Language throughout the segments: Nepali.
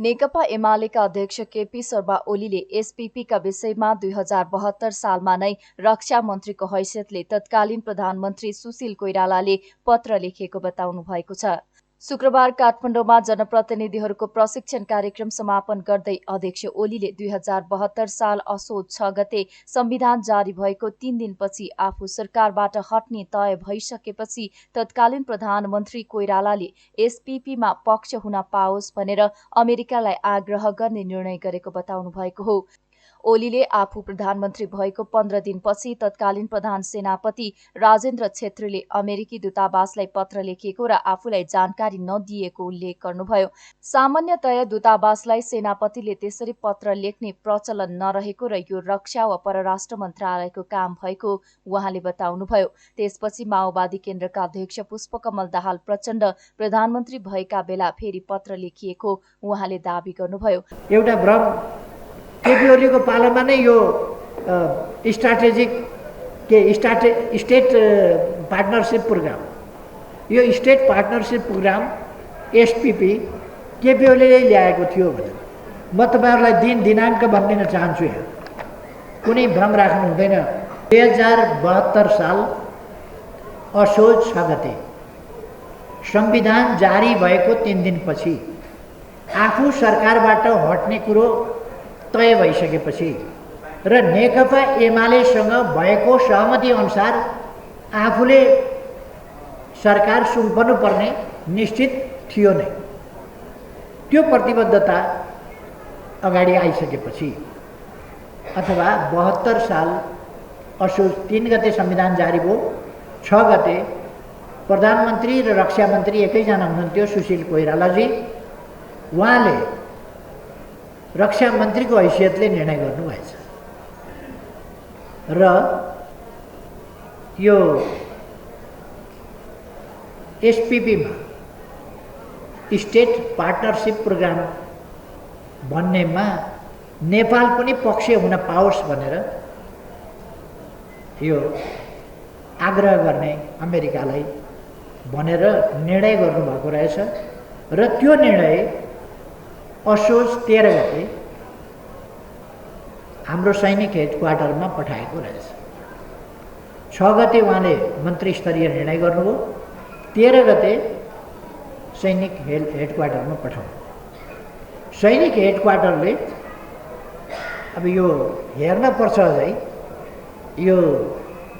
नेकपा एमालेका अध्यक्ष केपी शर्मा ओलीले एसपीपीका विषयमा 2072 सालमा नै रक्षा मन्त्रीको हैसियतले तत्कालीन प्रधानमन्त्री सुशील कोइरालाले पत्र लेखेको बताउनु भएको छ। शुक्रबार काठमाडौँमा जनप्रतिनिधिहरूको प्रशिक्षण कार्यक्रम समापन गर्दै अध्यक्ष ओलीले 2072 साल असोज 6 गते संविधान जारी भएको 3 दिनपछि आफू सरकारबाट हट्ने तय भइसकेपछि तत्कालीन प्रधानमन्त्री कोइरालाले एसपीपीमा पक्ष हुन पाओस् भनेर अमेरिकालाई आग्रह गर्ने निर्णय गरेको बताउनु भएको हो। ओलीले आफू प्रधानमन्त्री भएको 15 दिनपछि तत्कालीन प्रधान सेनापति राजेन्द्र छेत्रीले अमेरिकी दूतावासलाई पत्र लेखेको र आफूलाई जानकारी नदिएको उल्लेख गर्नुभयो। सामान्यतया दूतावासलाई सेनापतिले त्यसरी पत्र लेख्ने प्रचलन नरहेको र यो रक्षा वा परराष्ट्र मन्त्रालयको काम भएको उहाँले बताउनुभयो। त्यसपछि माओवादी केन्द्रका अध्यक्ष पुष्पकमल दाहाल प्रचण्ड प्रधानमन्त्री भएका बेला फेरि पत्र लेखिएको उहाँले दावी गर्नुभयो। एउटा भ्रम केपी ओलीको पालामा नै यो स्टेट पार्टनरसिप प्रोग्राम, यो state partnership programme SPP KP ओलीले ल्याएको थियो भनेर म तपाईँहरूलाई दिनाङ्क भनिदिन चाहन्छु। यहाँ कुनै भ्रम राख्नु हुँदैन। 2072 साल असोज 6 गते संविधान जारी भएको 3 दिनपछि आफू सरकारबाट हट्ने कुरो तय भइसकेपछि र नेकपा एमालेसँग भएको सहमति अनुसार आफूले सरकार सुम्पनुपर्ने निश्चित थियो नै। त्यो प्रतिबद्धता अगाडि आइसकेपछि अथवा 72 साल असोज 3 गते संविधान जारी भयो, 6 गते प्रधानमन्त्री र रक्षा मन्त्री एकैजना हुनुहुन्थ्यो सुशील कोइरालाजी। उहाँले रक्षा मन्त्रीको हैसियतले निर्णय गर्नुभएछ र यो एसपीपीमा स्टेट पार्टनरसिप प्रोग्राम भन्नेमा नेपाल पनि पक्ष हुन पाओस् भनेर यो आग्रह गर्ने अमेरिकालाई भनेर निर्णय गर्नुभएको रहेछ र त्यो निर्णय असोज 13 गते हाम्रो सैनिक हेडक्वार्टरमा पठाएको रहेछ। 6 गते उहाँले मन्त्री स्तरीय निर्णय गर्नुभयो, 13 गते सैनिक हेडक्वार्टरमा पठाउनु। सैनिक हेडक्वार्टरले अब यो हेर्न पर्छ अझै यो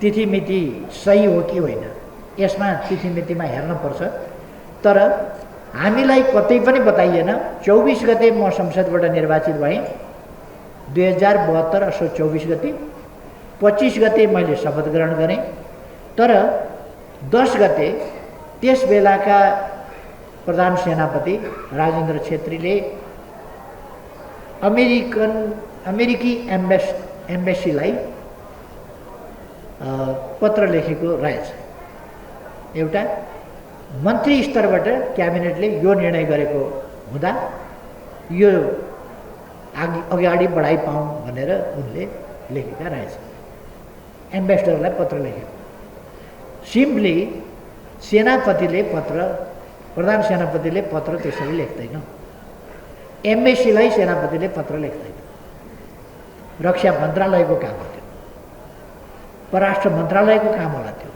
तिथिमिति सही हो कि होइन, यसमा तिथिमितिमा हेर्न पर्छ। तर हामीलाई कतै पनि बताइएन। 24 गते म संसदबाट निर्वाचित भएँ, 2072 असोज 24 गते। 25 गते मैले शपथ ग्रहण गरेँ। तर 10 गते त्यस बेलाका प्रधान सेनापति राजेन्द्र छेत्रीले अमेरिकी एम्बेसीलाई पत्र लेखेको रहेछ। एउटा मन्त्री स्तरबाट क्याबिनेटले यो निर्णय गरेको हुँदा यो अगाडि बढाइ पाऊँ भनेर उनले लेखेका रहेछ। एम्बेसडरलाई पत्र लेखेको। सिम्पली सेनापतिले प्रधान सेनापतिले पत्र त्यसरी लेख्दैन। एम्बेसीलाई सेनापतिले पत्र लेख्दैन। रक्षा मन्त्रालयको काम हो त्यो, परराष्ट्र मन्त्रालयको काम होला त्यो।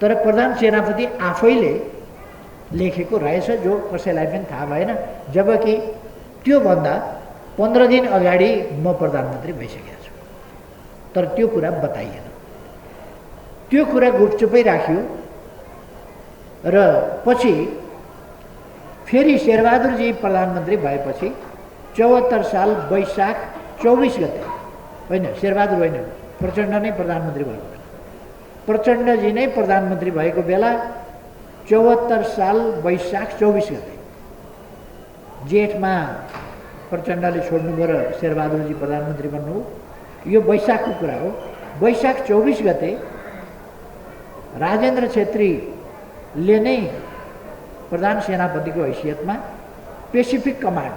तर प्रधान सेनापति आफैले लेखेको रहेछ जो कसैलाई पनि थाहा भएन। जबकि त्योभन्दा 15 दिन अगाडि म प्रधानमन्त्री भइसकेको छु। तर त्यो कुरा बताइएन। त्यो कुरा गुपचुपै राखियो र पछि फेरि शेरबहादुरजी प्रधानमन्त्री भएपछि 74 साल वैशाख 24 गते, होइन शेरबहादुर होइन, प्रचण्ड नै प्रधानमन्त्री भएको बेला, प्रचण्डजी नै प्रधानमन्त्री भएको बेला 74 साल वैशाख 24 गते जेठमा प्रचण्डले छोड्नुभयो र शेरबहादुरजी प्रधानमन्त्री बन्नुभयो। यो वैशाखको कुरा हो। वैशाख 24 गते राजेन्द्र छेत्रीले नै प्रधान सेनापतिको हैसियतमा पेसिफिक कमान्ड,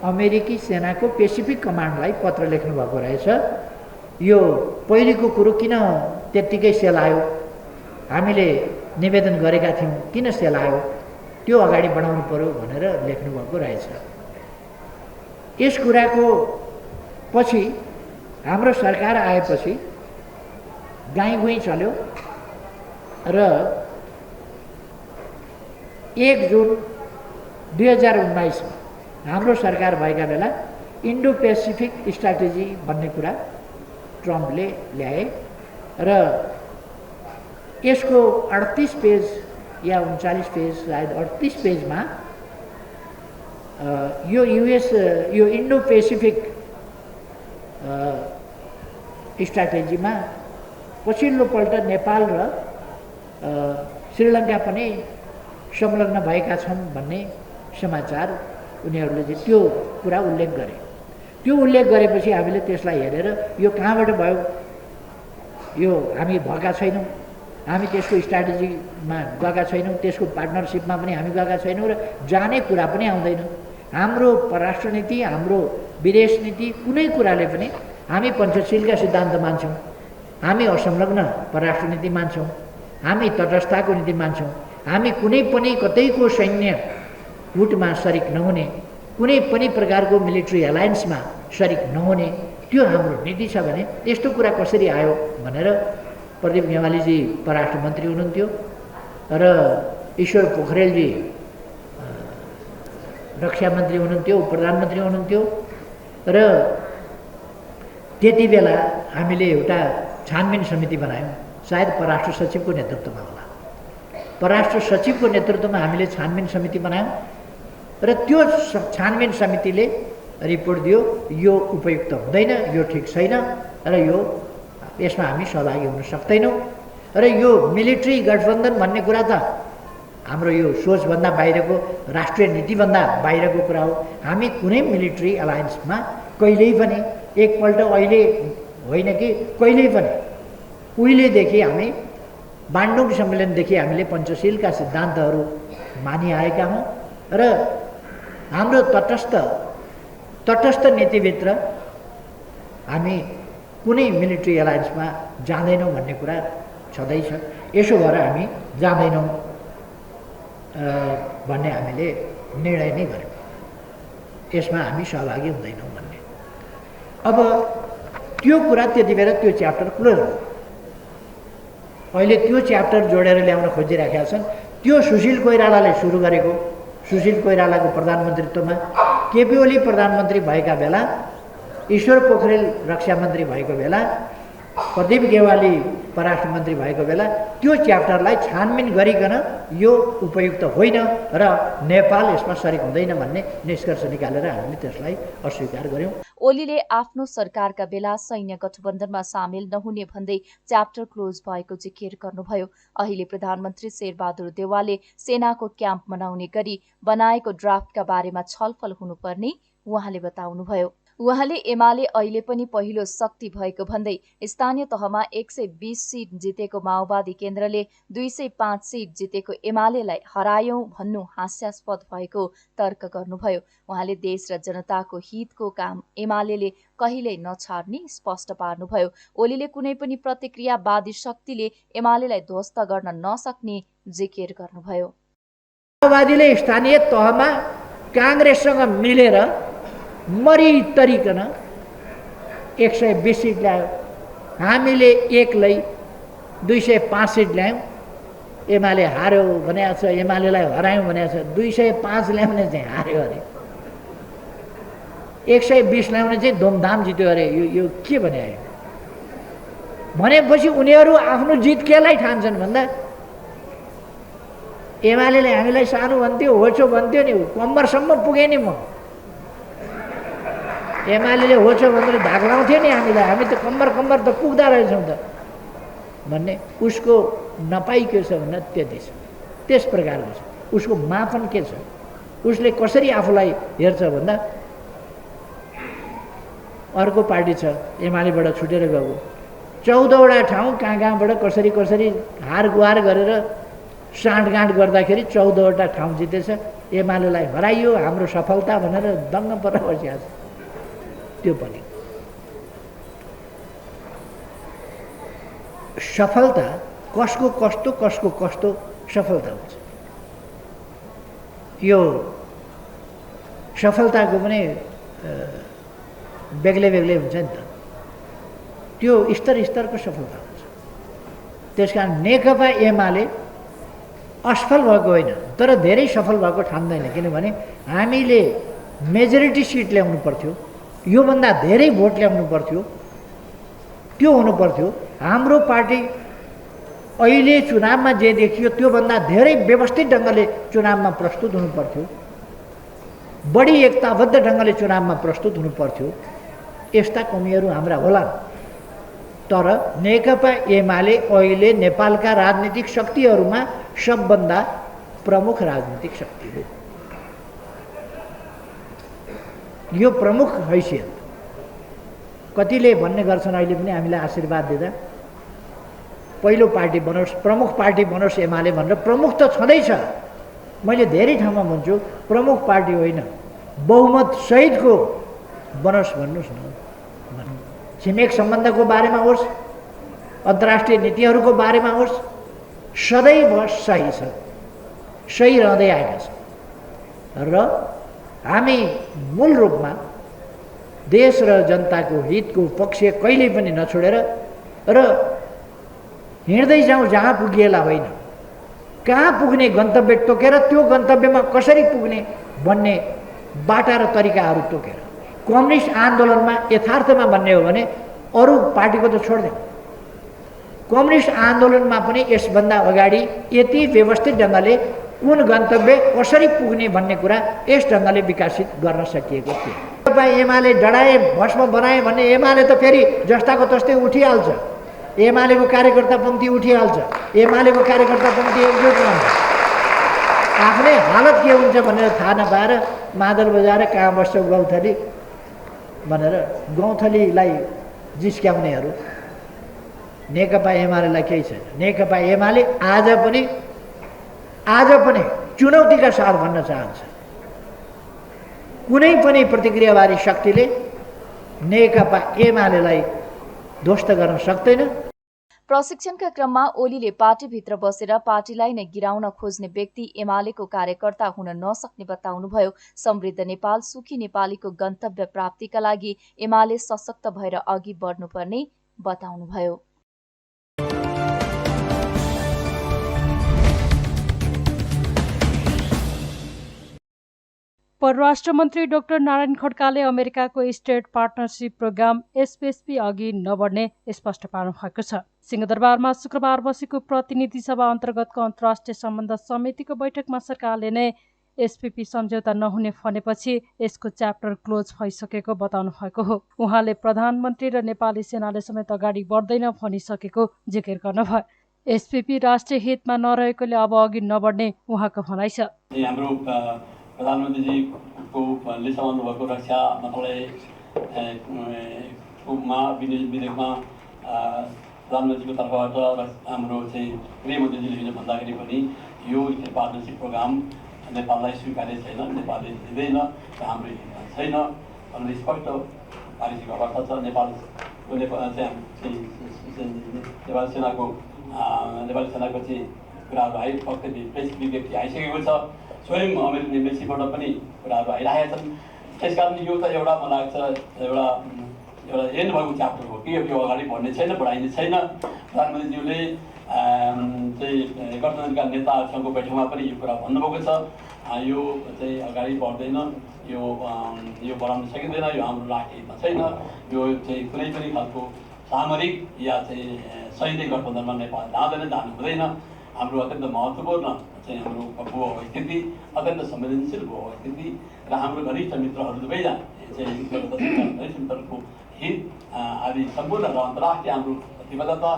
अमेरिकी सेनाको पेसिफिक कमान्डलाई पत्र लेख्नु भएको रहेछ। यो पहिलेको कुरो किन त्यत्तिकै सेलायो, हामीले निवेदन गरेका थियौँ, किन सेलायो, त्यो अगाडि बढाउनु पर्यो भनेर लेख्नु भएको रहेछ। यस कुराको पछि हाम्रो सरकार आएपछि गाई गुई चल्यो र 1 जुन 2019 मा हाम्रो सरकार भएका बेला इन्डो पेसिफिक स्ट्राटेजी भन्ने कुरा ट्रम्पले ल्याए र यसको 38 पेज या 39 पेज सायद 38 पेजमा यो यो इन्डो पेसिफिक स्ट्राटेजीमा पछिल्लोपल्ट नेपाल र श्रीलङ्का पनि संलग्न भएका छन् भन्ने समाचार उनीहरूले चाहिँ त्यो कुरा उल्लेख गरे। त्यो उल्लेख गरेपछि हामीले त्यसलाई हेरेर यो कहाँबाट भयो, यो हामी भएका छैनौँ, हामी त्यसको स्ट्राटेजीमा गएका छैनौँ, त्यसको पार्टनरसिपमा पनि हामी गएका छैनौँ र जाने कुरा पनि आउँदैन। हाम्रो परराष्ट्र नीति, हाम्रो विदेश नीति कुनै कुराले पनि हामी पञ्चशीलका सिद्धान्त मान्छौँ, हामी असंलग्न परराष्ट्र नीति मान्छौँ, हामी तटस्थताको नीति मान्छौँ, हामी कुनै पनि कतैको सैन्य गुटमा सरिक नहुने, कुनै पनि प्रकारको मिलिट्री एलायन्समा सरिक नहुने, त्यो हाम्रो नीति छ भने यस्तो कुरा कसरी आयो भनेर प्रदीप गेवालीजी परराष्ट्र मन्त्री हुनुहुन्थ्यो र ईश्वर पोखरेलजी रक्षा मन्त्री हुनुहुन्थ्यो, प्रधानमन्त्री हुनुहुन्थ्यो र त्यति बेला हामीले एउटा छानबिन समिति बनायौँ, सायद परराष्ट्र सचिवको नेतृत्वमा होला। परराष्ट्र सचिवको नेतृत्वमा हामीले छानबिन समिति बनायौँ र त्यो छानबिन समितिले रिपोर्ट दियो, यो उपयुक्त हुँदैन, यो ठिक छैन र यसमा हामी सहभागी हुन सक्दैनौँ र यो मिलिट्री गठबन्धन भन्ने कुरा त हाम्रो यो सोचभन्दा बाहिरको, राष्ट्रिय नीतिभन्दा बाहिरको कुरा हो। हामी कुनै मिलिट्री एलायन्समा कहिल्यै पनि, एकपल्ट अहिले होइन कि कहिल्यै पनि, उहिलेदेखि हामी बान्डुङ सम्मेलनदेखि हामीले पञ्चशीलका सिद्धान्तहरू मानिआएका हौँ र हाम्रो तटस्थ नीतिभित्र हामी कुनै मिलिट्री एलायन्समा जाँदैनौँ भन्ने कुरा छँदैछ। यसो भएर हामी जाँदैनौँ भन्ने हामीले निर्णय नै गर्यौँ, यसमा हामी सहभागी हुँदैनौँ भन्ने। अब त्यो कुरा त्यति बेला त्यो च्याप्टर क्लोज भयो। अहिले त्यो च्याप्टर जोडेर ल्याउन खोजिराखेका छन्। त्यो सुशील कोइरालाले सुरु गरेको, सुशील कोइरालाको प्रधानमन्त्रीत्वमा केपी ओली प्रधानमन्त्री भएका बेला, ईश्वर पोखरेल रक्षा मन्त्री भएको बेला, प्रदीप गेवाली परराष्ट्र मन्त्री भएको बेला त्यो च्याप्टरलाई छानबिन गरिकन यो उपयुक्त होइन र नेपाल यसमा सरिक हुँदैन भन्ने निष्कर्ष निकालेर हामीले त्यसलाई अस्वीकार गर्यौँ। ओलीले आफ्नो सरकारका बेला सैन्य गठबन्धनमा सामेल नहुने भन्दै च्याप्टर क्लोज भएको जिकिर गर्नुभयो। अहिले प्रधानमन्त्री शेरबहादुर देउवाले सेनाको क्याम्प बनाउने गरी बनाएको ड्राफ्टका बारेमा छलफल हुनुपर्ने उहाँले बताउनुभयो। उहाँले एमाले अहिले पनि पहिलो शक्ति भएको भन्दै स्थानीय तहमा 120 सिट जितेको माओवादी केन्द्रले 205 सिट जितेको एमालेलाई हरायौं भन्नु हास्यास्पद भएको तर्क गर्नुभयो। उहाँले देश र जनताको हितको काम एमालेले कहिल्यै नछाड्ने स्पष्ट पार्नुभयो। ओलीले कुनै पनि प्रतिक्रियावादी शक्तिले एमालेलाई ध्वस्त गर्न नसक्ने जिकिर गर्नुभयो। माओवादीले स्थानीय तहमा कांग्रेससँग मिलेर मरितरिकन 120 सिट ल्यायो, हामीले एक्लै 205 सिट ल्यायौँ। एमाले हार्यो भनेको छ, एमालेलाई हरायौँ भनेको छ। 205 ल्याउने चाहिँ हार्यो अरे, 120 ल्याउने चाहिँ धुमधाम जित्यो अरे। यो के भने भनेपछि उनीहरू आफ्नो जित केलाई ठान्छन् भन्दा एमालेले हामीलाई सानो भन्थ्यो, होचो भन्थ्यो नि, कम्मरसम्म पुगेँ नि म। एमाले होचो भनेर धाक लाउँथ्यो नि हामीलाई, हामी त कम्मर त पुग्दा रहेछौँ त भन्ने उसको नपाइ के छ भने त्यति छ, त्यस प्रकारको छ। उसको मापन के छ, उसले कसरी आफूलाई हेर्छ भन्दा अर्को पार्टी छ एमालेबाट छुटेर गएको, 14वटा ठाउँ कहाँबाट कसरी हार गुहार गरेर साँठगाँठ गर्दाखेरि 14वटा ठाउँ जितेछ। एमालेलाई हराइयो, हाम्रो सफलता भनेर दङ्ग परेर बसिएको छ। त्यो पनि सफलता कसको कस्तो सफलता हुन्छ। यो सफलताको पनि बेग्लै बेग्लै हुन्छ नि त, त्यो स्तरको सफलता हुन्छ। त्यसकारण नेकपा एमाले असफल भएको होइन, तर धेरै सफल भएको ठान्दैन। किनभने हामीले मेजोरिटी सिट ल्याउनु पर्थ्यो, योभन्दा धेरै भोट ल्याउनु पर्थ्यो, त्यो हुनु पर्थ्यो। हाम्रो पार्टी अहिले चुनावमा जे देखियो त्योभन्दा धेरै व्यवस्थित ढङ्गले चुनावमा प्रस्तुत हुनु पर्थ्यो, बढी एकताबद्ध ढङ्गले चुनावमा प्रस्तुत हुनु पर्थ्यो। यस्ता कमीहरू हाम्रा होलान्, तर नेकपा एमाले अहिले नेपालका राजनीतिक शक्तिहरूमा सबभन्दा प्रमुख राजनीतिक शक्ति हो। यो प्रमुख हैसियत कतिले भन्ने गर्छन् अहिले पनि हामीलाई आशीर्वाद दिँदा, पहिलो पार्टी बनोस्, प्रमुख पार्टी बनोस् एमाले भनेर। प्रमुख त छँदैछ, मैले धेरै ठाउँमा भन्छु प्रमुख पार्टी होइन, बहुमत सहितको बनोस् भन्नुहोस् न। छिमेक सम्बन्धको बारेमा होस्, अन्तर्राष्ट्रिय नीतिहरूको बारेमा होस्, सदैव सही छ, सही रहँदै आएका छ। र हामी मूल रूपमा देश र जनताको हितको पक्ष कहिल्यै पनि नछोडेर र हिँड्दै जाउँ जहाँ पुगिएला होइन, कहाँ पुग्ने गन्तव्य तोकेर त्यो गन्तव्यमा कसरी पुग्ने भन्ने बाटा र तरिकाहरू तोकेर। कम्युनिस्ट आन्दोलनमा यथार्थमा भन्ने हो भने अरू पार्टीको त छोड्दैन, कम्युनिस्ट आन्दोलनमा पनि यसभन्दा अगाडि यति व्यवस्थित ढङ्गले कुन गन्तव्य कसरी पुग्ने भन्ने कुरा यस ढङ्गले विकसित गर्न सकिएको थियो। तपाईँ एमाले डढाए भस्म बनाए भन्ने एमाले त फेरि जस्ताको तस्तै उठिहाल्छ, एमालेको कार्यकर्ता पङ्क्ति उठिहाल्छ, एमालेको कार्यकर्ता पङ्क्ति एकजुट हुन्छ। आफ्नै हालत के हुन्छ भनेर थाहा नपाएर मादल बजाएर कहाँ बस्छ गौथली भनेर गौथलीलाई जिस्क्याउनेहरू नेकपा एमालेलाई केही छैन। नेकपा एमाले आज पनि चुनौतीका साथ भन्न चाहन्छ, कुनै पनि प्रतिक्रियावादी शक्तिले नेकपा एमालेलाई ध्वस्त गर्न सक्दैन। प्रशिक्षणका क्रममा ओलीले पार्टीभित्र बसेर पार्टीलाई नै गिराउन खोज्ने व्यक्ति एमालेको कार्यकर्ता हुन नसक्ने बताउनुभयो। समृद्ध नेपाल, सुखी नेपालीको गन्तव्य प्राप्तिका लागि एमाले सशक्त भएर अघि बढ्नुपर्ने बताउनुभयो। परराष्ट्र मन्त्री डाक्टर नारायण खड्काले अमेरिकाको स्टेट पार्टनरशिप प्रोग्राम एसपीएसपी अघि नबढ्ने स्पष्ट पार्नु भएको छ। सिंहदरबारमा शुक्रबार बसेको प्रतिनिधि सभा अन्तर्गतको अन्तर्राष्ट्रिय सम्बन्ध समितिको बैठकमा सरकारले नै एसपीपी सम्झौता नहुने भनेपछि यसको च्याप्टर क्लोज भइसकेको बताउनु भएको हो। उहाँले प्रधानमन्त्री र नेपाली सेनाले समेत अगाडि बढ्दैन भनिसकेको जिकिर गर्नुभयो। एसपीपी राष्ट्रिय हितमा नरहेकोले अब अघि नबढ्ने उहाँको भनाइ छ। प्रधानमन्त्रीजीको लिसाउनु भएको रक्षा मन्त्रालयमा विधेयकमा प्रधानमन्त्रीको तर्फबाट हाम्रो चाहिँ गृहमन्त्रीजीले हिजो भन्दाखेरि पनि यो पार्टनरसिप प्रोग्राम नेपाललाई स्वीकार्य छैन, नेपालले दिँदैन र हाम्रो छैन भनेर स्पष्ट पालिसीको अवस्था छ। नेपाली सेनाको चाहिँ कुराहरू आइ फक्त प्रेस विज्ञप्ति आइसकेको छ, स्वयं अमेरिकन एम्बेसीबाट पनि कुराहरू आइरहेका छन्। त्यस कारण यो त एउटा मलाई लाग्छ एउटा एन्ड भएको च्याप्टर हो कि यो अगाडि बढ्ने छैन, बढाइने छैन। प्रधानमन्त्रीज्यूले चाहिँ गठबन्धनका नेताहरूसँगको बैठकमा पनि यो कुरा भन्नुभएको छ, यो चाहिँ अगाडि बढ्दैन, यो बढाउन सकिँदैन, यो हाम्रो राष्ट्रिय हितमा छैन, यो चाहिँ कुनै पनि खालको सामरिक या चाहिँ सैनिक गठबन्धनमा नेपाल जाँदैन, जानु हुँदैन। हाम्रो अत्यन्त महत्त्वपूर्ण चाहिँ हाम्रो भू अवस्थिति, अत्यन्त संवेदनशील भू अवस्थिति र हाम्रो घनिष्ठ मित्रहरू दुवैजना चाहिँ घनिष्ठ मित्रहरूको हित आदि सम्पूर्ण र अन्तर्राष्ट्रिय हाम्रो प्रतिबद्धता,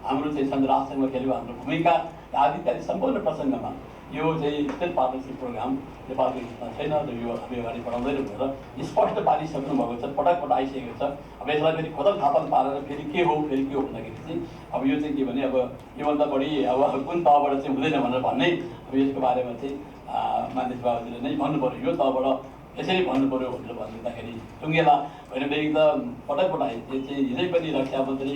हाम्रो चाहिँ संघ राष्ट्रसँग खेलेको हाम्रो भूमिका आदि इत्यादि सम्पूर्ण प्रसङ्गमा यो चाहिँ स्टेट पार्टनरसिप प्रोग्राम नेपालको हितमा छैन र यो हामी अगाडि बढाउँदैन भनेर स्पष्ट पारिसक्नु भएको छ, पटक आइसकेको छ। अब यसलाई फेरि खोतल खातल पारेर फेरि के हो भन्दाखेरि चाहिँ अब यो चाहिँ के भने अब योभन्दा बढी अब कुन तहबाट चाहिँ हुँदैन भनेर भन्ने, अब यसको बारेमा चाहिँ मान्य सभापतिले नै भन्नु पऱ्यो, यो तहबाट यसरी भन्नु पऱ्यो भनेर भनिदिँदाखेरि टुङ्गेला होइन। फेरि त पटक आए त्यो चाहिँ हिजै पनि रक्षा मन्त्री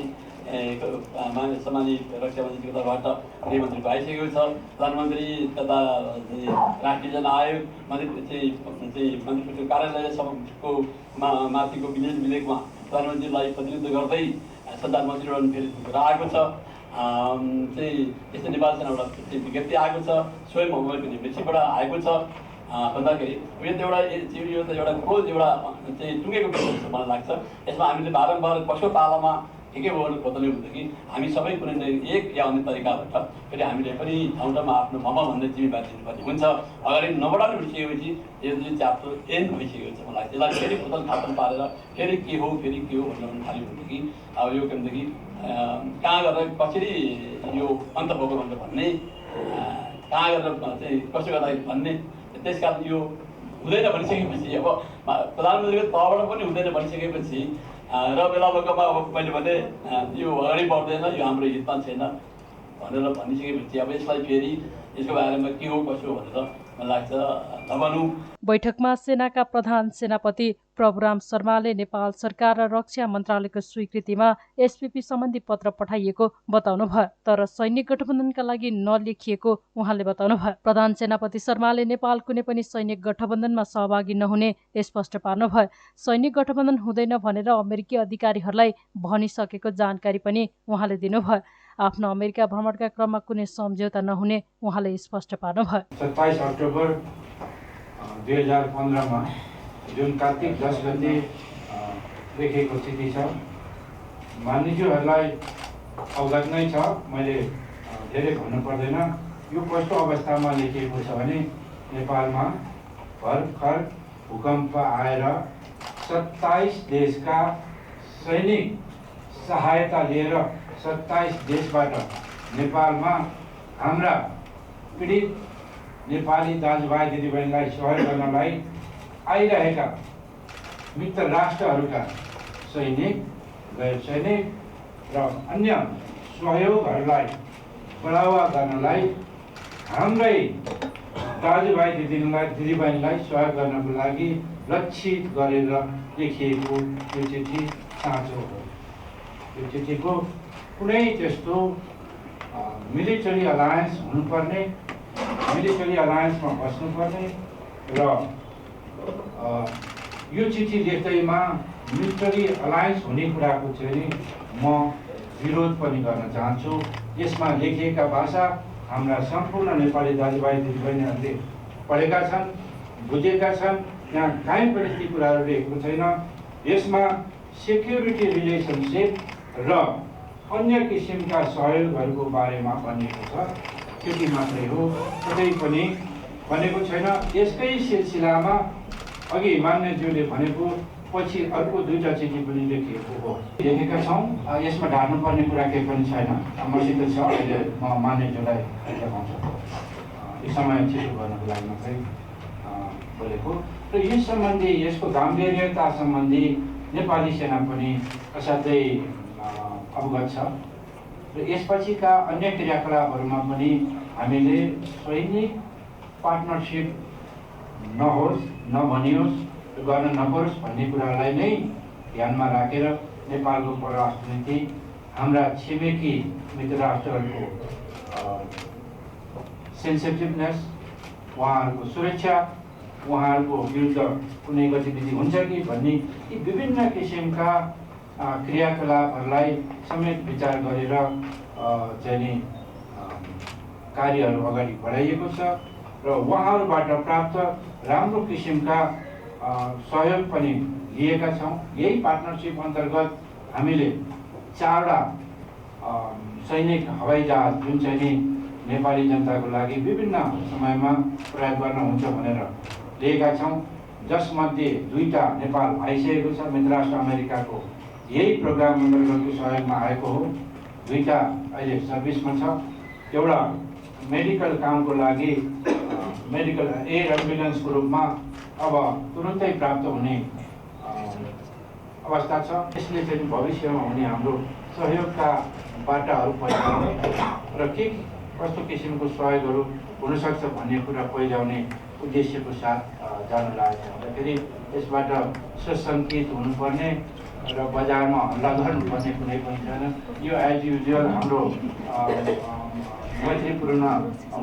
सम्मानित रक्षा मन्त्रीको तर्फबाट गृहमन्त्रीको आइसकेको छ। प्रधानमन्त्री तथा राष्ट्रिय जनआयोग मन्त्रीको कार्यालय सबको माथिको विधेयकमा प्रधानमन्त्रीलाई प्रतिनिधित्व गर्दै सञ्चार मन्त्रीबाट फेरि आएको छ। यस्तो नेपाल सेनाबाट विज्ञप्ति आएको छ, स्वयं उहाँको निर्देशबाट आएको छ भन्दाखेरि यो त एउटा क्रोज एउटा टुङ्गेको विषय जस्तो मलाई लाग्छ। यसमा हामीले बारम्बार कसको पालामा के भयो खोज्ने हुँदाखेरि हामी सबै कुनै न एक या अन्य तरिकाबाट फेरि हामीले पनि ठाउँ ठाउँमा आफ्नो भमा भन्ने जिम्मेवारी दिनुपर्ने हुन्छ। अगाडि नबढाउने भइसकेपछि यो जुन च्याप्टर एन्ड भइसकेको छ मलाई यसलाई फेरि खोतल खातल पारेर फेरि के हो भन्नु थाल्यो भनेदेखि अब यो के भनेदेखि कहाँ गरेर कसरी यो अन्त भएको भनेर भन्ने, कहाँ गरेर कसो गर्दाखेरि भन्ने, त्यस कारण यो हुँदैन भनिसकेपछि अब प्रधानमन्त्रीको तहबाट पनि हुँदैन भनिसकेपछि र बेला बेलामा अब मैले भने यो अगाडि बढ्दैन, यो हाम्रो हितमा छैन भनेर भनिसकेपछि अब यसलाई फेरि यसको बारेमा के हो कसो भनेर मलाई लाग्छ नभनौँ। बैठकमा सेनाका प्रधान सेनापति प्रभुराम शर्माले नेपाल सरकार र रक्षा मन्त्रालयको स्वीकृतिमा एसपीपी सम्बन्धी पत्र पठाइएको बताउनुभयो, तर सैनिक गठबन्धनका लागि नलेखिएको उहाँले बताउनुभयो। प्रधान सेनापति शर्माले नेपाल कुनै पनि सैनिक गठबन्धनमा सहभागी नहुने स्पष्ट पार्नुभयो। सैनिक गठबन्धन हुँदैन भनेर अमेरिकी अधिकारीहरूलाई भनिसकेको जानकारी पनि उहाँले दिनुभयो। आफ्नो अमेरिका भ्रमणका क्रममा कुनै सम्झौता नहुने उहाँले स्पष्ट पार्नुभयो। 27 अक्टोबर 2015 जुन कार्तिक 10 गते लेखेको चिठी छ, मानिसहरूलाई अवगत नै छ, मैले धेरै भन्नु पर्दैन। यो कस्तो अवस्थामा लेखिएको छ भने नेपालमा भर्खर भूकम्प आएर 27 देशका सैनिक सहायता लिएर 27 देशबाट नेपालमा हाम्रा पीडित नेपाली दाजुभाइ दिदीबहिनीलाई सहयोग गर्नलाई आइरहेका मित्र राष्ट्रहरूका सैनिक, गैर सैनिक र अन्य सहयोगहरूलाई बढावा गर्नलाई हाम्रै दाजुभाइ दिदीबहिनीलाई सहयोग गर्नको लागि लक्षित गरेर लेखिएको यो चिठी साँचो हो। यो चिठीको कुनै त्यस्तो मिलिटरी अलायन्स हुनुपर्ने, मिलिटरी अलायन्समा बस्नुपर्ने र यो चिठी लेख्दैमा मिलिटरी अलायन्स हुने कुराको चाहिँ म विरोध पनि गर्न चाहन्छु। यसमा लेखिएका भाषा हाम्रा सम्पूर्ण नेपाली दाजुभाइ दिदीबहिनीहरूले पढेका छन्, बुझेका छन्। यहाँ काहीँ पनि ती कुराहरू लेखेको छैन। यसमा सेक्युरिटी रिलेसनसिप र अन्य किसिमका सहयोगहरूको बारेमा भनिएको छ, त्यति मात्रै हो, कतै पनि भनेको छैन। यसकै सिलसिलामा अघि मान्यज्यूले भनेको पछि अर्को दुईटा चिठी पनि लेखिएको हो, लेखेका छौँ। यसमा ढाड्नुपर्ने कुरा केही पनि छैन, मसित छ। अहिले म मान्यज्यूलाई देखाउँछु, यो समय छिटो गर्नको लागि मात्रै बोलेको। र यस सम्बन्धी, यसको गाम्भीर्यता सम्बन्धी नेपाली सेना पनि असाध्यै अवगत छ। र यसपछिका अन्य क्रियाकलापहरूमा पनि हामीले सैनिक पार्टनरसिप नहोस्, नभनियोस्, गर्न नपरोस् भन्ने कुरालाई नै ध्यानमा राखेर नेपालको परराष्ट्र नीति हाम्रा छिमेकी मित्र राष्ट्रहरूको सेन्सिटिभनेस, उहाँहरूको सुरक्षा, उहाँहरूको विरुद्ध कुनै गतिविधि हुन्छ कि भन्ने यी विभिन्न किसिमका क्रियाकलापहरूलाई समेत विचार गरेर चाहिँ नि कार्यहरू अगाडि बढाइएको छ। र उहाँहरूबाट प्राप्त राम्रो किसिमका सहयोग पनि लिएका छौँ। यही पार्टनरसिप अन्तर्गत हामीले 4वटा सैनिक हवाईजहाज जुन चाहिँ नि नेपाली जनताको लागि विभिन्न समयमा प्रयोग गर्न हुन्छ भनेर लिएका छौँ, जसमध्ये 2टा नेपाल आइसकेको छ, मित्र राष्ट्र अमेरिकाको यही प्रोग्राम अन्तर्गतको सहयोगमा आएको हो। 2टा अहिले सर्भिसमा छ। एउटा मेडिकल कामको लागि मेडिकल एयर एम्बुलेन्सको रूपमा अब तुरुन्तै प्राप्त हुने अवस्था छ। यसले चाहिँ भविष्यमा हुने हाम्रो सहयोगका बाटाहरू पहिचाउने र के कस्तो किसिमको सहयोगहरू हुनसक्छ भन्ने कुरा पहिल्याउने उद्देश्यको साथ जान लागेको हुँदाखेरि यसबाट सशङ्कित हुनुपर्ने र बजारमा हल्ला गर्नुपर्ने कुनै पनि छैन। यो एज युजुअल हाम्रो मैत्रीपूर्ण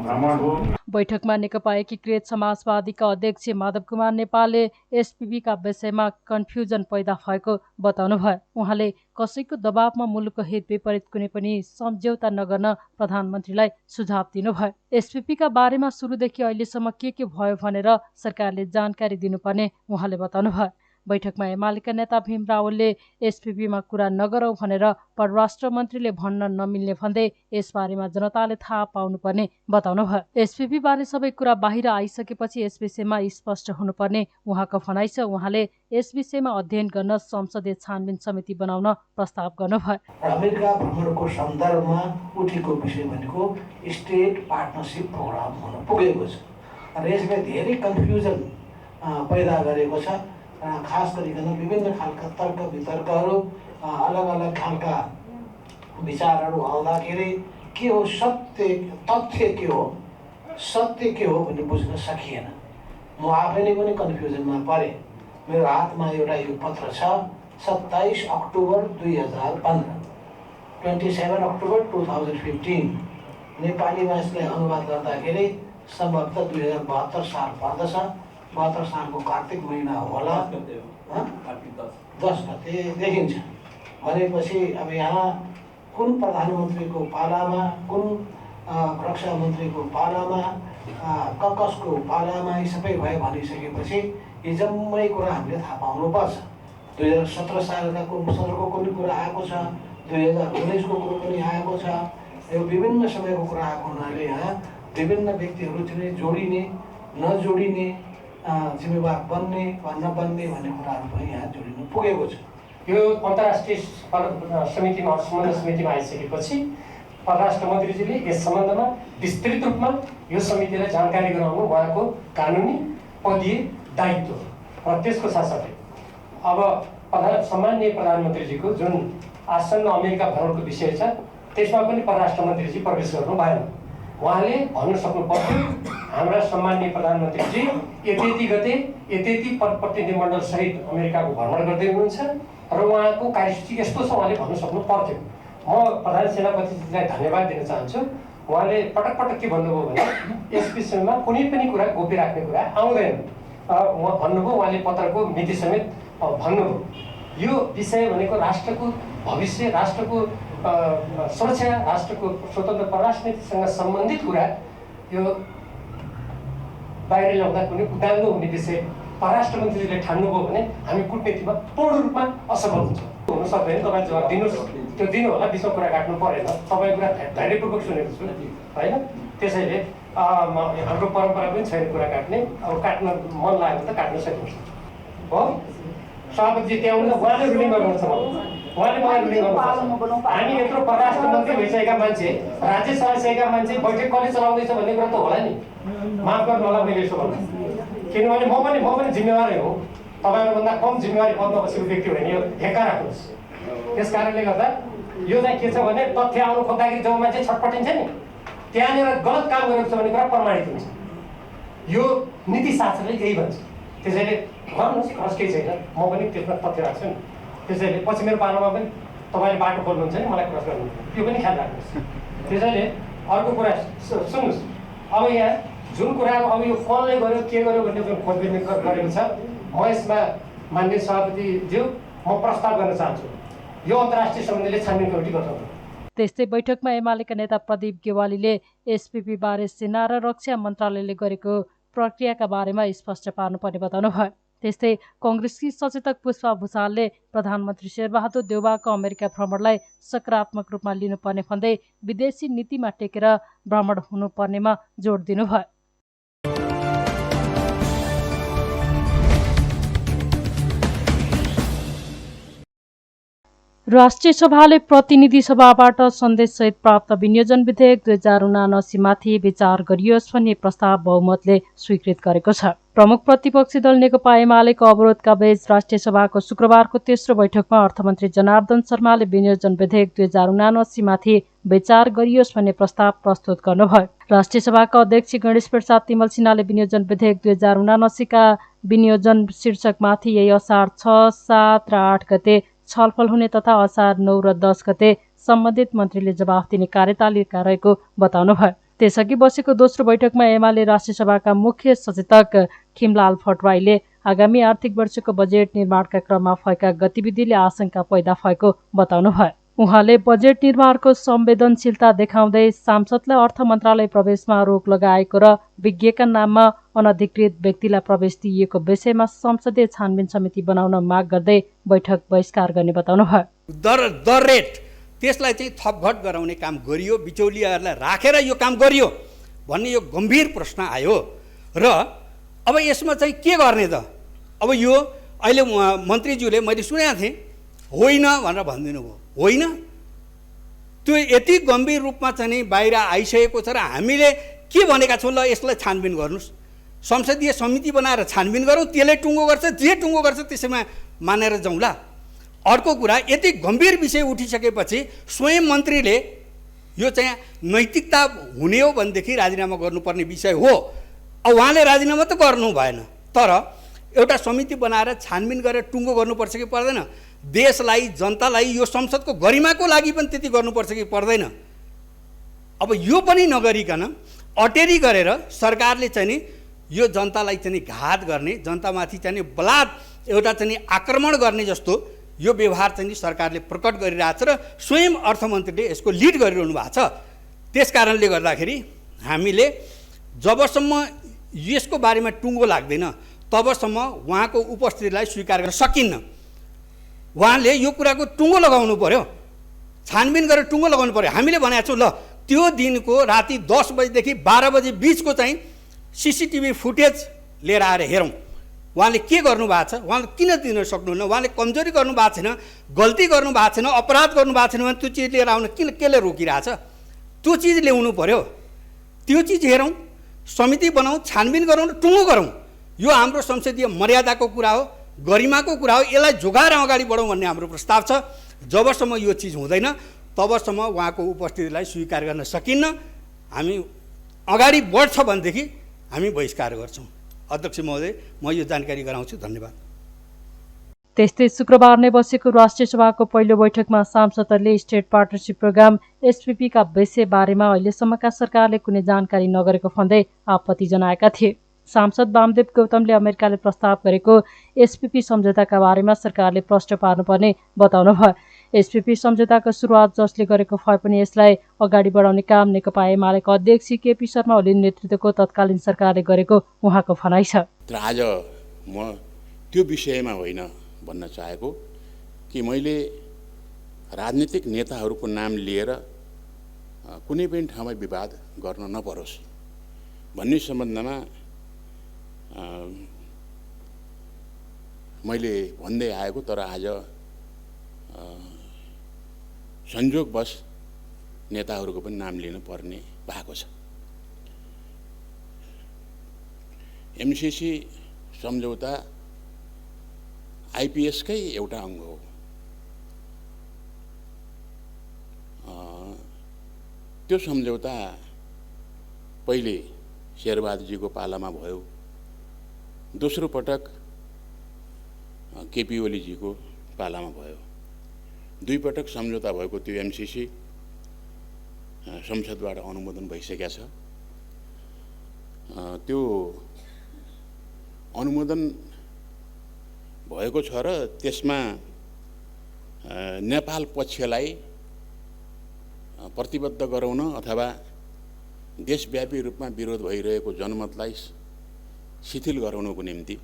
भ्रमण हो। बैठकमा नेकपा एकीकृत समाजवादीका अध्यक्ष माधव कुमार नेपालले एसपीपीका विषयमा कन्फ्युजन पैदा भएको बताउनुभयो। उहाँले कसैको दबावमा मुलुकको हित विपरीत कुनै पनि सम्झौता नगर्न प्रधानमन्त्रीलाई सुझाव दिनुभयो। एसपीपीका बारेमा सुरुदेखि अहिलेसम्म के भयो भनेर सरकारले जानकारी दिनुपर्ने उहाँले बताउनुभयो। बैठकमा एमालेका नेता भीम रावलले एसपीपीमा कुरा नगरौं भनेर परराष्ट्र मन्त्रीले भन्न नमिल्ने भन्दै यसबारेमा जनताले थाहा पाउनुपर्ने बताउनुभयो। एसपीपी बारे सबै कुरा बाहिर आइसकेपछि यस विषयमा स्पष्ट हुनुपर्ने उहाँको भनाइ छ। उहाँले यस विषयमा अध्ययन गर्न संसदीय छानबिन समिति बनाउन प्रस्ताव गर्नुभयो। अमेरिका भ्रमणको सन्दर्भमा उठेको विषय भनेको स्टेट पार्टनरसिप प्रोग्राम हुन पुगेको छ र यसले धेरै कन्फ्युजन पैदा गरेको छ। खास गरिकन विभिन्न खालका तर्क वितर्कहरू अलग अलग खालका विचारहरू आउँदाखेरि के हो तथ्य के हो सत्य के हो भन्ने बुझ्न सकिएन। म आफै नै पनि कन्फ्युजनमा परेँ। मेरो हातमा एउटा यो पत्र छ 27 अक्टोबर 2015 27 अक्टोबर 2015 नेपालीमा यसलाई अनुवाद गर्दाखेरि सम्भवतः 2072 साल पर्दछ। 72 सालको कार्तिक महिना होला, 10 गते देखिन्छ भनेपछि अब यहाँ कुन प्रधानमन्त्रीको पालामा, कुन रक्षा मन्त्रीको पालामा, कसको पालामा यी सबै भयो भनिसकेपछि यी जम्मै कुरा हामीले थाहा पाउनुपर्छ। 2017 सालको कुनै कुरा आएको छ, 2019 को कुरो पनि आएको छ। यो विभिन्न समयको कुरा आएको हुनाले यहाँ विभिन्न व्यक्तिहरू चाहिँ जोडिने नजोडिने, जिम्मेवार बन्ने वा नबन्ने भन्ने कुराहरू पनि यहाँ जोडिनु पुगेको छ। यो अन्तर्राष्ट्रिय समितिमा सम्बन्ध समितिमा आइसकेपछि परराष्ट्र मन्त्रीजीले यस सम्बन्धमा विस्तृत रूपमा यो समितिलाई जानकारी गराउनु उहाँको कानुनी पदीय दायित्व र त्यसको साथसाथै अब सम्माननीय प्रधानमन्त्रीजीको जुन आसन्न अमेरिका भ्रमणको विषय छ त्यसमा पनि परराष्ट्र मन्त्रीजी प्रवेश गर्नु भएन। उहाँले भन्न सक्नु पर्थ्यो हाम्रा सम्माननीय प्रधानमन्त्रीजी यति गते यति प्रतिनिधिमण्डल सहित अमेरिकाको भ्रमण गर्दै हुनुहुन्छ र उहाँको कार्यसूची यस्तो छ उहाँले भन्न सक्नु पर्थ्यो। म प्रधान सेनापतिजीलाई धन्यवाद दिन चाहन्छु। उहाँले पटक पटक के भन्नुभयो भने यस विषयमा कुनै पनि कुरा गोप्य राख्ने कुरा आउँदैन। उहाँ भन्नुभयो, उहाँले पत्रको मिति समेत भन्नुभयो यो विषय भनेको राष्ट्रको भविष्य, राष्ट्रको सुरक्षा, राष्ट्रको स्वतन्त्र परराष्ट्र नीतिसँग सम्बन्धित कुरा यो बाहिर ल्याउँदा कुनै उदाङ्गो हुने विषय परराष्ट्र मन्त्रीले ठान्नुभयो भने हामी कूटनीतिमा पूर्ण रूपमा असफल हुन्छ। हुन सक्दैन, तपाईँ जवाब दिनुहोस्, त्यो दिनु होला, बिचमा कुरा काट्नु परेन। तपाईँको कुरा धैर्यपूर्वक सुनेको छु होइन। त्यसैले हाम्रो परम्परा पनि छैन कुरा काट्ने। अब काट्न मन लाग्यो भने त काट्न सकिन्छ हो। सभापतिजी त्यहाँ हुनुहुन्छ, उहाँले रुलिङ गर्नुहुन्छ, उहाँले मलाई रुलिङ गर्नुहुन्छ। हामी यत्रो परराष्ट्र मन्त्री भइसकेका मान्छे, राज्य चलाइसकेका मान्छे बैठक कसले चलाउँदैछ भन्ने कुरा त होला नि। माफ गर्नु होला मैले यसो भन्नु, किनभने म पनि जिम्मेवारै हो। तपाईँहरूभन्दा कम जिम्मेवारी पदमा बसेको व्यक्ति होइन, यो हेक्का राख्नुहोस्। त्यस कारणले गर्दा यो चाहिँ के छ भने तथ्य आउनु खोज्दाखेरि जब मान्छे छटपटिन्छ नि त्यहाँनिर गलत काम गरेको छ भन्ने कुरा प्रमाणित हुन्छ। यो नीति शास्त्रले यही भन्छ। त्यसैले गर्नुहोस्, क्रस केही छैन, म पनि त्यसमा तथ्य राख्छु नि। त्यसैले पछि मेरो पालोमा पनि तपाईँले बाटो खोल्नुहुन्छ नि मलाई क्रस गर्नु, त्यो पनि ख्याल राख्नुहोस्। त्यसैले अर्को कुरा सुन्नुहोस्, अब यहाँ जुन कुरा अब यो कसले गर्यो के गर्यो भन्ने जुन खोजबिन गरेको छ, म यसमा माननीय सभापतिज्यू म प्रस्ताव गर्न चाहन्छु यो अन्तर्राष्ट्रिय सम्बन्धले छानबिन कमिटी गठन। त्यस्तै बैठकमा एमालेका नेता प्रदीप गेवालीले एसपीपी बारे सेना र रक्षा मन्त्रालयले गरेको प्रक्रियाका बारेमा स्पष्ट पार्नुपर्ने बताउनुभयो। त्यस्तै कङ्ग्रेसकी सचेतक पुष्पा भुसालले प्रधानमन्त्री शेरबहादुर देउवाको अमेरिका भ्रमणलाई सकारात्मक रूपमा लिनुपर्ने भन्दै विदेशी नीतिमा टेकेर भ्रमण हुनुपर्नेमा जोड दिनुभयो। राष्ट्रिय सभाले प्रतिनिधि सभाबाट सन्देशसहित प्राप्त विनियोजन विधेयक 2079 माथि विचार गरियोस् भन्ने प्रस्ताव बहुमतले स्वीकृत गरेको छ। प्रमुख प्रतिपक्षी दल नेकपा एमालेको अवरोधका बीच राष्ट्रिय सभाको शुक्रबारको तेस्रो बैठकमा अर्थमन्त्री जनार्दन शर्माले विनियोजन विधेयक 2079 माथि विचार गरियोस् भन्ने प्रस्ताव प्रस्तुत गर्नुभयो। राष्ट्रिय सभाका अध्यक्ष गणेश प्रसाद तिमल सिन्हाले विनियोजन विधेयक 2079 का विनियोजन शीर्षकमाथि यही असार 6, 7 र 8 गते छलफल हुने तथा असार 9 र 10 गते सम्बन्धित मन्त्रीले जवाफ दिने कार्यतालिका रहेको बताउनुभयो। त्यसअघि बसेको दोस्रो बैठकमा एमाले राष्ट्रिय सभाका मुख्य सचेतक खिमलाल भट्टराईले आगामी आर्थिक वर्षको बजेट निर्माणका क्रममा भएका गतिविधिले आशंका पैदा भएको बताउनुभयो। उहाँले बजेट निर्माणको संवेदनशीलता देखाउँदै सांसदलाई अर्थ मन्त्रालय प्रवेशमा रोक लगाएको र विज्ञका नाममा अनधिकृत व्यक्तिलाई प्रवेश दिइएको विषयमा संसदीय छानबिन समिति बनाउन माग गर्दै बैठक बहिष्कार गर्ने बताउनुभयो। दर रेट त्यसलाई चाहिँ थपघट गराउने काम गरियो, बिचौलियाहरूलाई राखेर यो काम गरियो भन्ने यो गम्भीर प्रश्न आयो र अब यसमा चाहिँ के गर्ने त? अब यो अहिले मन्त्रीज्यूले मैले सुनेको थिएँ होइन भनेर भनिदिनु भयो। होइन, त्यो यति गम्भीर रूपमा चाहिँ नि बाहिर आइसकेको छ र हामीले के भनेका छौँ, ल यसलाई छानबिन गर्नुहोस्, संसदीय समिति बनाएर छानबिन गरौँ, त्यसले टुङ्गो गर्छ, जे टुङ्गो गर्छ त्यसैमा मानेर जाउँला। अर्को कुरा, यति गम्भीर विषय उठिसकेपछि स्वयं मन्त्रीले यो चाहिँ नैतिकता हुने हो भनेदेखि राजीनामा गर्नुपर्ने विषय हो। अब उहाँले राजीनामा त गर्नु भएन, तर एउटा समिति बनाएर छानबिन गरेर टुङ्गो गर्नुपर्छ कि पर्दैन? देशलाई, जनतालाई, यो संसदको गरिमाको लागि पनि त्यति गर्नुपर्छ कि पर्दैन? अब यो पनि नगरिकन अटेरी गरेर सरकारले चाहिँ नि यो जनतालाई चाहिँ घात गर्ने, जनतामाथि चाहिँ बलात् एउटा चाहिँ आक्रमण गर्ने जस्तो यो व्यवहार चाहिँ सरकारले प्रकट गरिरहेछ र स्वयं अर्थमन्त्रीले यसको लिड गरिरहनु भएको छ। त्यस कारणले गर्दाखेरि हामीले जबसम्म यसको बारेमा टुङ्गो लाग्दैन तबसम्म उहाँको उपस्थितिलाई स्वीकार गर्न सकिन्न। उहाँले यो कुराको टुङ्गो लगाउनु पर्यो, छानबिन गरेर टुङ्गो लगाउनु पर्यो। हामीले भनेको छौँ, ल त्यो दिनको राति 10 बजेदेखि 12 बजे बिचको चाहिँ सिसिटिभी फुटेज लिएर आएर हेरौँ उहाँले के गर्नुभएको छ, उहाँले किन दिन सक्नुहुन्न, उहाँले कमजोरी गर्नुभएको छैन, गल्ती गर्नुभएको छैन, अपराध गर्नुभएको छैन भने त्यो चिज लिएर आउन किन केले रोकिरहेछ? त्यो चिज ल्याउनु पर्यो, त्यो चिज हेरौँ, समिति बनाऊँ, छानबिन गरौँ र टुङ्गो गरौँ। यो हाम्रो संसदीय मर्यादाको कुरा हो, गरिमाको कुरा हो, यसलाई जोगाएर अगाडि बढौँ भन्ने हाम्रो प्रस्ताव छ। जबसम्म यो चिज हुँदैन तबसम्म उहाँको उपस्थितिलाई स्वीकार गर्न सकिन्न। हामी अगाडि बढ्छ भनेदेखि हामी बहिष्कार गर्छौँ। अध्यक्ष महोदय, म यो जानकारी गराउँछु। धन्यवाद। त्यस्तै शुक्रबार नै बसेको राष्ट्रिय सभाको पहिलो बैठकमा सांसदहरूले स्टेट पार्टनरसिप प्रोग्राम एसपीपी का विषय बारेमा अहिलेसम्मका सरकारले कुनै जानकारी नगरेको भन्दै आपत्ति जनाएका थिए। सांसद वामदेव गौतमले अमेरिकाले प्रस्ताव गरेको एसपीपी सम्झौताका बारेमा सरकारले प्रश्न पार्नुपर्ने बताउनुभयो। एसपीपी सम्झौताको सुरुवात जसले गरेको भए पनि यसलाई अगाडि बढाउने काम नेकपा एमालेका अध्यक्ष केपी शर्मा ओली नेतृत्वको तत्कालीन सरकारले गरेको उहाँको भनाइ छ। आज म त्यो विषयमा होइन भन्न चाहेको कि मैले राजनीतिक नेताहरूको नाम लिएर कुनै पनि ठाउँमा विवाद गर्न नपरोस् भन्ने सम्बन्धमा मैले भन्दै आएको, तर आज संयोगवश नेताहरूको पनि नाम लिनु पर्ने भएको छ। एमसीसी सम्झौता आइपीएसकै एउटा अङ्ग हो। त्यो सम्झौता पहिले शेरबहादुरजीको पालामा भयो, दोस्रो पटक केपी ओलीजीको पालामा भयो। दुई पटक सम्झौता भएको त्यो एमसीसी संसदबाट अनुमोदन भइसकेको छ। त्यो अनुमोदन भएको छ र त्यसमा नेपाल पक्षलाई प्रतिबद्ध गराउन अथवा देशव्यापी रूपमा विरोध भइरहेको जनमतलाई शिथिल गराउनको निम्ति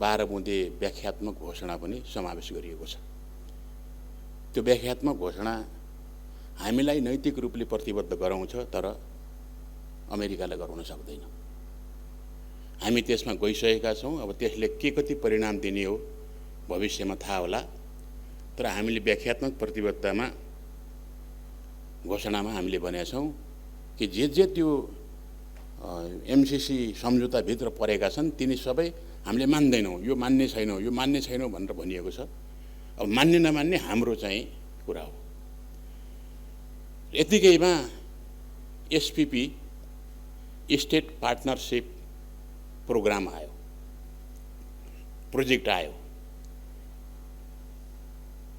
12 बुँदे व्याख्यात्मक घोषणा पनि समावेश गरिएको छ। त्यो व्याख्यात्मक घोषणा हामीलाई नैतिक रूपले प्रतिबद्ध गराउँछ, तर अमेरिकालाई गराउन सक्दैन। हामी त्यसमा गइसकेका छौँ। अब त्यसले के कति परिणाम दिने हो भविष्यमा थाहा होला। तर हामीले व्याख्यात्मक प्रतिबद्धतामा घोषणामा हामीले भनेका छौँ कि जे त्यो एमसिसी सम्झौताभित्र परेका छन् तिनी सबै हामीले मान्दैनौँ, यो मान्ने छैनौँ, यो मान्ने छैनौँ भनेर भनिएको छ। अब मान्ने नमान्ने हाम्रो चाहिँ कुरा हो। यतिकैमा एसपिपी स्टेट पार्टनरसिप प्रोग्राम आयो, प्रोजेक्ट आयो।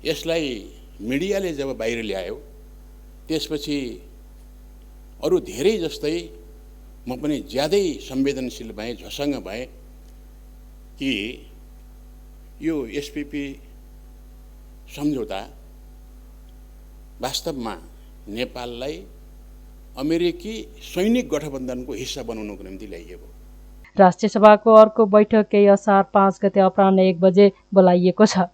यसलाई मिडियाले जब बाहिर ल्यायो त्यसपछि अरू धेरै जस्तै म पनि ज्यादै संवेदनशील भएँ, झसङ्ग भएँ कि यो एसपिपी सम्झौता वास्तवमा नेपाललाई अमेरिकी सैनिक गठबन्धनको हिस्सा बनाउनको निम्ति ल्याइएको। राष्ट्रिय सभाको अर्को बैठक केही असार 5 गते अपराह्न 1 बजे बोलाइएको छ।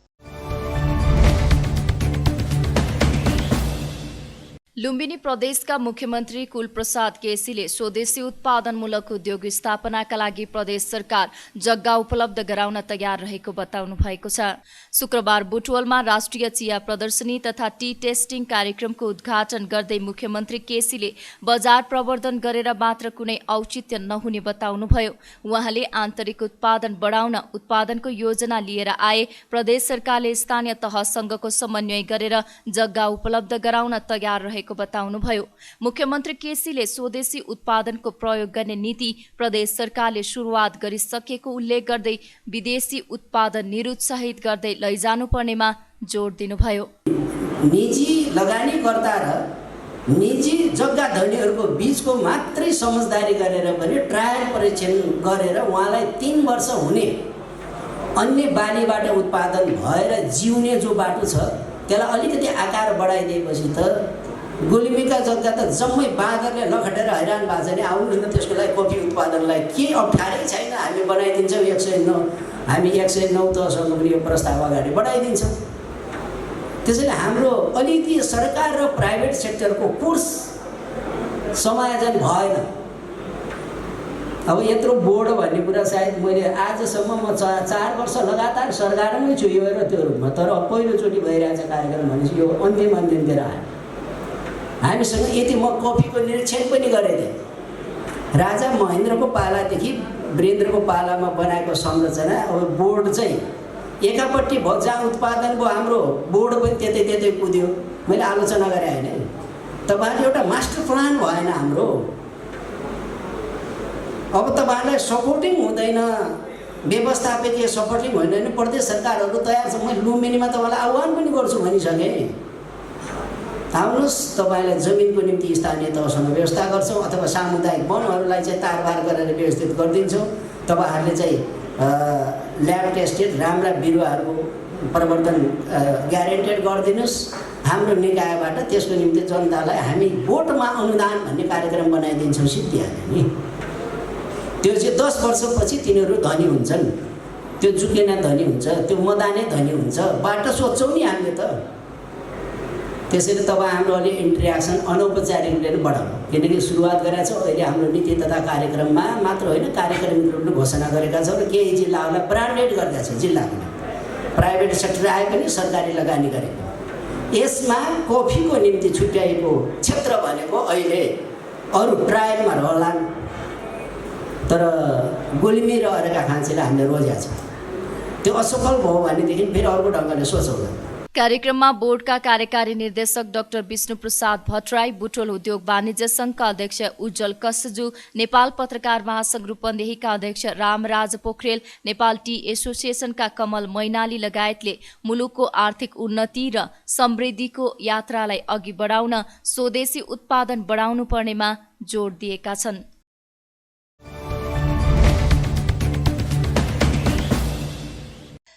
लुम्बिनी प्रदेशका मुख्यमन्त्री कुलप्रसाद केसीले स्वदेशी उत्पादनमूलक उद्योग स्थापनाका लागि प्रदेश सरकार जग्गा उपलब्ध गराउन तयार रहेको बताउनु भएको छ। शुक्रबार बुटवलमा राष्ट्रिय चिया प्रदर्शनी तथा टी टेस्टिङ कार्यक्रमको उद्घाटन गर्दै मुख्यमन्त्री केसीले बजार प्रवर्धन गरेर मात्र कुनै औचित्य नहुने बताउनुभयो। उहाँले आन्तरिक उत्पादन बढाउन उत्पादनको योजना लिएर आए प्रदेश सरकारले स्थानीय तहसँगको समन्वय गरेर जग्गा उपलब्ध गराउन तयार रहेको बताउनुभयो। मुख्यमन्त्री केसीले स्वदेशी उत्पादनको प्रयोग गर्ने नीति प्रदेश सरकारले सुरुवात गरिसकेको उल्लेख गर्दै विदेशी उत्पादन निरुत्साहित गर्दै लैजानु पर्नेमा जोड दिनुभयो। निजी लगानीकर्ता र निजी जग्गा धनीहरूको बीचको मात्रै समझदारी गरेर पनि ट्रायल परीक्षण गरेर उहाँलाई 3 वर्ष हुने अन्य बालीबाट उत्पादन भएर जिउने जो बाटो छ त्यसलाई अलिकति आकार बढाइदिएपछि त गुल्मीका जग्गा त जम्मै बाँदरले लखटेर हैरान भएको छ नि। आउनुहोस् न, त्यसको लागि कफी उत्पादनलाई के अप्ठ्यारै छैन, हामी बनाइदिन्छौँ। 109 हामी 109 तहसँग पनि यो प्रस्ताव अगाडि बढाइदिन्छौँ। त्यसैले हाम्रो अलिकति सरकार र प्राइभेट सेक्टरको कोर्स समायोजन भएन। अब यत्रो बोर्ड भन्ने कुरा सायद मैले आजसम्म म 4 वर्ष लगातार सरकारमै छु यो र त्यो रूपमा, तर पहिलोचोटि भइरहेछ कार्यक्रम भनेपछि यो अन्तिमतिर आयो। हामीसँग यति म कफीको निरीक्षण पनि गरेको थिएँ। राजा महेन्द्रको पालादेखि वीरेन्द्रको पालामा बनाएको संरचना अब बोर्ड चाहिँ एकापट्टि जहाँ उत्पादन भयो हाम्रो बोर्ड पनि त्यतै कुद्यो। मैले आलोचना गरेँ होइन, तपाईँहरूले एउटा मास्टर प्लान भएन हाम्रो। अब तपाईँहरूलाई सपोर्टिङ हुँदैन, व्यवस्थापकीय सपोर्टिङ होइन। प्रदेश सरकारहरू तयार छ। मैले लुम्बिनीमा तपाईँलाई आह्वान पनि गर्छु भनिसकेँ। आउनुहोस्, तपाईँलाई जमिनको निम्ति स्थानीय तहसँग व्यवस्था गर्छौँ अथवा सामुदायिक वनहरूलाई चाहिँ तारबार गरेर व्यवस्थित गरिदिन्छौँ। तपाईँहरूले चाहिँ ल्याब टेस्टेड राम्रा बिरुवाहरूको प्रवर्धन ग्यारेन्टेड गरिदिनुहोस् हाम्रो निकायबाट। त्यसको निम्ति जनतालाई हामी बोटमा अनुदान भन्ने कार्यक्रम बनाइदिन्छौँ। सिद्धिहाल्यो नि। त्यो चाहिँ 10 वर्षपछि तिनीहरू धनी हुन्छन्। त्यो जुकेना धनी हुन्छ, त्यो मदाने धनी हुन्छ। बाटो सोध्छौँ नि हामीले त। त्यसैले तपाईँ हाम्रो अलि इन्ट्रेक्सन अनौपचारिक रूपले बढाउनु, किनकि सुरुवात गरेका छौँ। अहिले हाम्रो नीति तथा कार्यक्रममा मात्र होइन, कार्यक्रमिक रूपले घोषणा गरेका छौँ र केही जिल्लाहरूलाई ब्रान्डेड गरेका छ। जिल्लाको प्राइभेट सेक्टर आए पनि सरकारी लगानी गरेको। यसमा कफीको निम्ति छुट्याएको क्षेत्र भनेको अहिले अरू ट्रायलमा रहलान्, तर गुल्मी र अरेका खान्छेलाई हामीले रोजेका छौँ। त्यो असफल भयो भनेदेखि फेरि अर्को ढङ्गले सोचौँला। कार्यक्रममा बोर्डका कार्यकारी निर्देशक डाक्टर विष्णुप्रसाद भट्टराई, बुटवल उद्योग वाणिज्य संघका अध्यक्ष उज्जवल कसजु, नेपाल पत्रकार महासंघ रूपन्देहीका अध्यक्ष रामराज पोखरेल, नेपाल टी एसोसिएसनका कमल मैनाली लगायतले मुलुकको आर्थिक उन्नति र समृद्धिको यात्रालाई अघि बढाउन स्वदेशी उत्पादन बढाउनु पर्नेमा जोड दिएका छन्।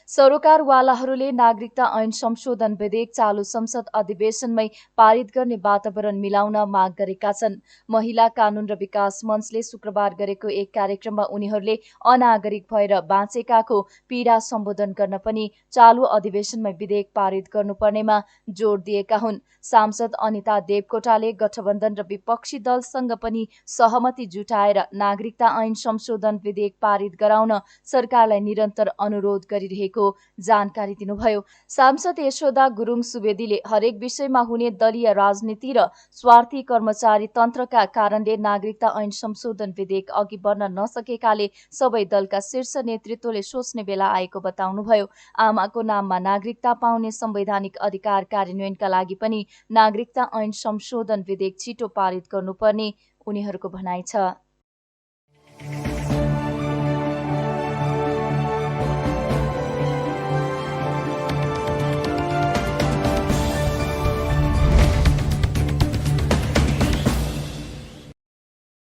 सरोकारवालाहरूले नागरिकता ऐन संशोधन विधेयक चालू संसद अधिवेशनमै पारित गर्ने वातावरण मिलाउन माग गरेका छन्। महिला कानून र विकास मञ्चले शुक्रबार गरेको एक कार्यक्रममा उनीहरूले अनागरिक भएर बाँचेकाको पीडा सम्बोधन गर्न पनि चालू अधिवेशनमै विधेयक पारित गर्नुपर्नेमा जोड दिएका हुन्। सांसद अनिता देवकोटाले गठबन्धन र विपक्षी दलसँग पनि सहमति जुटाएर नागरिकता ऐन संशोधन विधेयक पारित गराउन सरकारलाई निरन्तर अनुरोध गरिरहेको जानकारी दिनुभयो। सांसद यशोदा गुरुङ सुवेदीले हरेक विषयमा हुने दलीय राजनीति र स्वार्थी कर्मचारी तन्त्रका कारणले नागरिकता ऐन संशोधन विधेयक अघि बढ्न नसकेकाले सबै दलका शीर्ष नेतृत्वले सोच्ने बेला आएको बताउनुभयो। आमाको नाममा नागरिकता पाउने संवैधानिक अधिकार कार्यान्वयनका लागि पनि नागरिकता ऐन संशोधन विधेयक छिटो पारित गर्नुपर्ने उनीहरूको भनाइ छ।